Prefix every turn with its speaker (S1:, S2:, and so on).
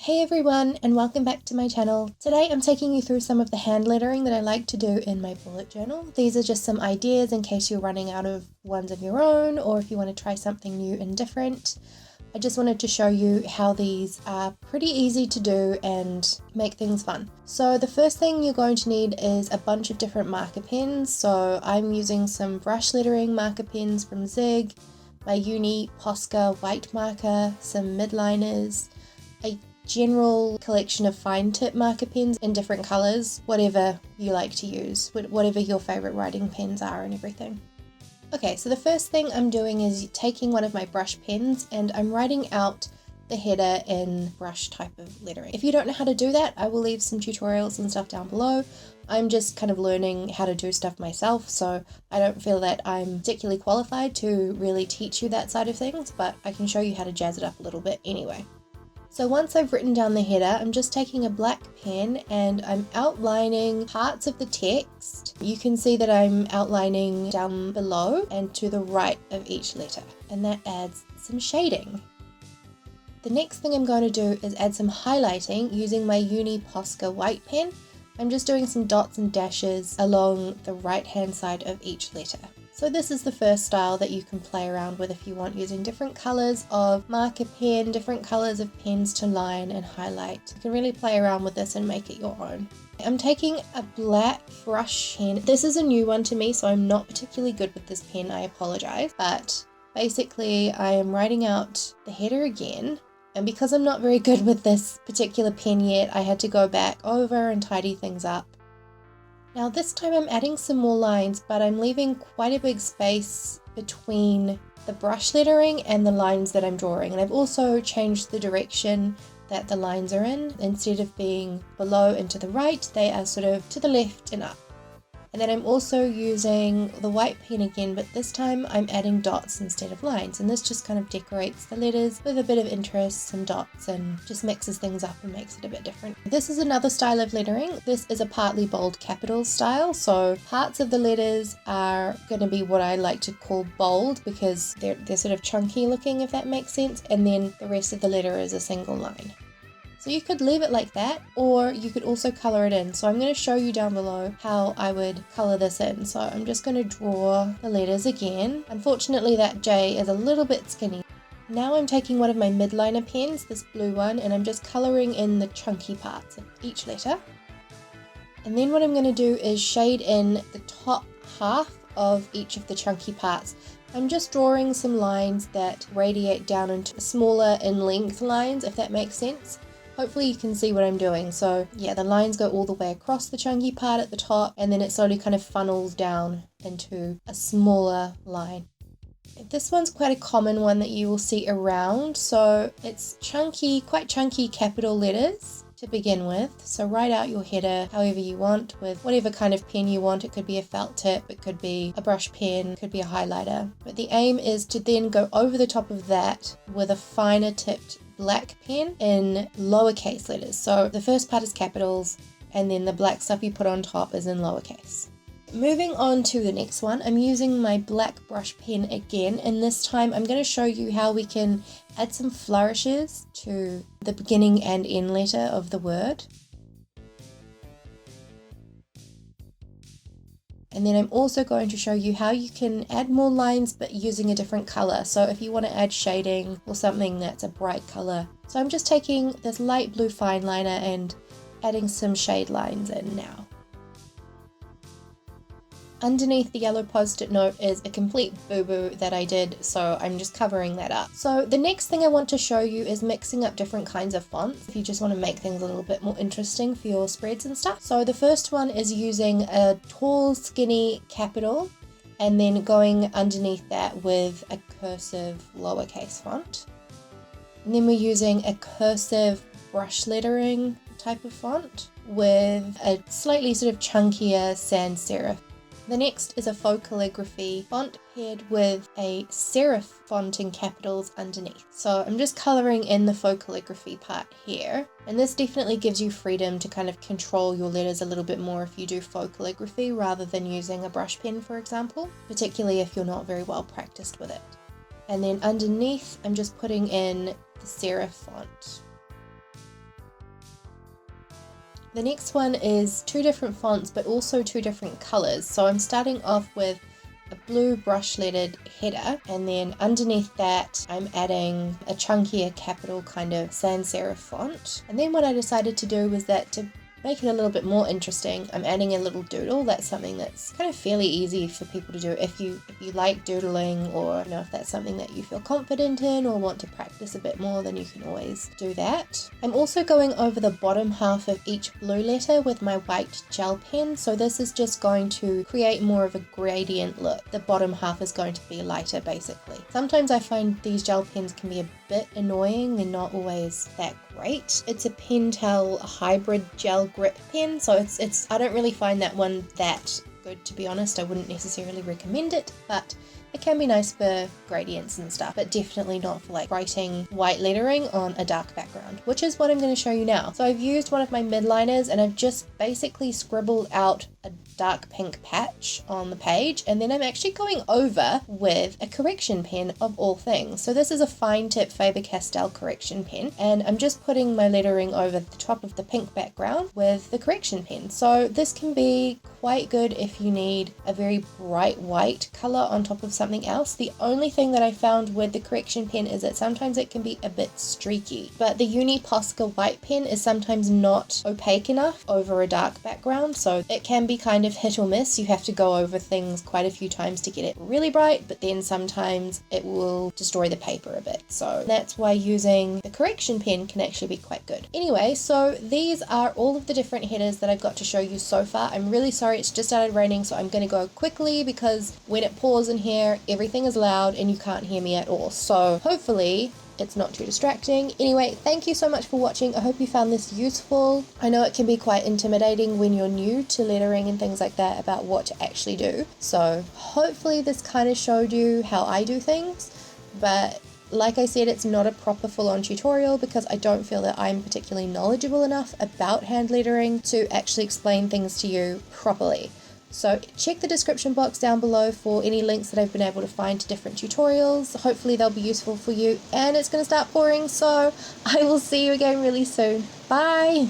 S1: Hey everyone, and welcome back to my channel. Today I'm taking you through some of the hand lettering that I like to do in my bullet journal. These are just some ideas in case you're running out of ones of your own, or if you want to try something new and different. I just wanted to show you how these are pretty easy to do and make things fun. So the first thing you're going to need is a bunch of different marker pens. So I'm using some brush lettering marker pens from Zig, my uni Posca white marker, some midliners, a general collection of fine tip marker pens in different colors, whatever you like to use, whatever your favorite writing pens are and everything. Okay, so the first thing I'm doing is taking one of my brush pens and I'm writing out the header in brush type of lettering. If you don't know how to do that, I will leave some tutorials and stuff down below. I'm just kind of learning how to do stuff myself, so I don't feel that I'm particularly qualified to really teach you that side of things, but I can show you how to jazz it up a little bit anyway. So once I've written down the header, I'm just taking a black pen and I'm outlining parts of the text. You can see that I'm outlining down below and to the right of each letter, and that adds some shading. The next thing I'm going to do is add some highlighting using my uni Posca white pen. I'm just doing some dots and dashes along the right hand side of each letter. So this is the first style that you can play around with if you want, using different colors of marker pen, different colors of pens to line and highlight. You can really play around with this and make it your own. I'm taking a black brush pen. This is a new one to me, so I'm not particularly good with this pen, I apologize. But basically I am writing out the header again. And because I'm not very good with this particular pen yet, I had to go back over and tidy things up. Now this time I'm adding some more lines, but I'm leaving quite a big space between the brush lettering and the lines that I'm drawing. And I've also changed the direction that the lines are in. Instead of being below and to the right, they are sort of to the left and up. And then I'm also using the white pen again, but this time I'm adding dots instead of lines. And this just kind of decorates the letters with a bit of interest, some dots, and just mixes things up and makes it a bit different. This is another style of lettering. This is a partly bold capitals style. So parts of the letters are going to be what I like to call bold because they're sort of chunky looking, if that makes sense. And then the rest of the letter is a single line. So you could leave it like that, or you could also color it in. So I'm going to show you down below how I would color this in. So I'm just going to draw the letters again. Unfortunately, that J is a little bit skinny. Now I'm taking one of my midliner pens, this blue one, and I'm just coloring in the chunky parts of each letter. And then what I'm going to do is shade in the top half of each of the chunky parts. I'm just drawing some lines that radiate down into smaller in length lines, if that makes sense. Hopefully you can see what I'm doing. So yeah, the lines go all the way across the chunky part at the top, and then it slowly kind of funnels down into a smaller line. This one's quite a common one that you will see around. So it's chunky, quite chunky capital letters to begin with. So write out your header however you want with whatever kind of pen you want. It could be a felt tip, it could be a brush pen, it could be a highlighter. But the aim is to then go over the top of that with a finer tipped black pen in lowercase letters. So the first part is capitals, and then the black stuff you put on top is in lowercase. Moving on to the next one, I'm using my black brush pen again, and this time I'm going to show you how we can add some flourishes to the beginning and end letter of the word. And then I'm also going to show you how you can add more lines but using a different color. So if you want to add shading or something that's a bright color. So I'm just taking this light blue fine liner and adding some shade lines in now. Underneath the yellow post-it note is a complete boo-boo that I did, so I'm just covering that up. So the next thing I want to show you is mixing up different kinds of fonts if you just want to make things a little bit more interesting for your spreads and stuff. So the first one is using a tall, skinny capital and then going underneath that with a cursive lowercase font. And then we're using a cursive brush lettering type of font with a slightly sort of chunkier sans serif. The next is a faux calligraphy font paired with a serif font in capitals underneath. So I'm just colouring in the faux calligraphy part here. And this definitely gives you freedom to kind of control your letters a little bit more if you do faux calligraphy rather than using a brush pen, for example, particularly if you're not very well practiced with it. And then underneath, I'm just putting in the serif font. The next one is 2 different fonts but also 2 different colors. So I'm starting off with a blue brush lettered header, and then underneath that I'm adding a chunkier capital kind of sans serif font. And then what I decided to do was that to make it a little bit more interesting, I'm adding a little doodle. That's something that's kind of fairly easy for people to do if you like doodling, or if that's something that you feel confident in or want to practice a bit more, then you can always do that. I'm also going over the bottom half of each blue letter with my white gel pen, so this is just going to create more of a gradient look. The bottom half is going to be lighter basically. Sometimes I find these gel pens can be a bit annoying, they're not always that great. It's a Pentel hybrid gel grip pen, so it's I don't really find that one that good, to be honest. I wouldn't necessarily recommend it, but it can be nice for gradients and stuff, but definitely not for like writing white lettering on a dark background, which is what I'm going to show you now. So I've used one of my midliners and I've just basically scribbled out a dark pink patch on the page, and then I'm actually going over with a correction pen of all things. So this is a fine tip Faber-Castell correction pen, and I'm just putting my lettering over the top of the pink background with the correction pen. So this can be quite good if you need a very bright white color on top of something else. The only thing that I found with the correction pen is that sometimes it can be a bit streaky, but the Uni Posca white pen is sometimes not opaque enough over a dark background, so it can be kind of hit or miss. You have to go over things quite a few times to get it really bright, but then sometimes it will destroy the paper a bit, so that's why using the correction pen can actually be quite good. Anyway, so these are all of the different headers that I've got to show you so far. I'm really sorry, it's just started raining, so I'm going to go quickly because when it pours in here everything is loud and you can't hear me at all, so hopefully it's not too distracting. Anyway, thank you so much for watching. I hope you found this useful. I know it can be quite intimidating when you're new to lettering and things like that about what to actually do. So hopefully this kind of showed you how I do things. But like I said, it's not a proper full-on tutorial because I don't feel that I'm particularly knowledgeable enough about hand lettering to actually explain things to you properly. So check the description box down below for any links that I've been able to find to different tutorials. Hopefully they'll be useful for you, and it's going to start pouring, so I will see you again really soon. Bye!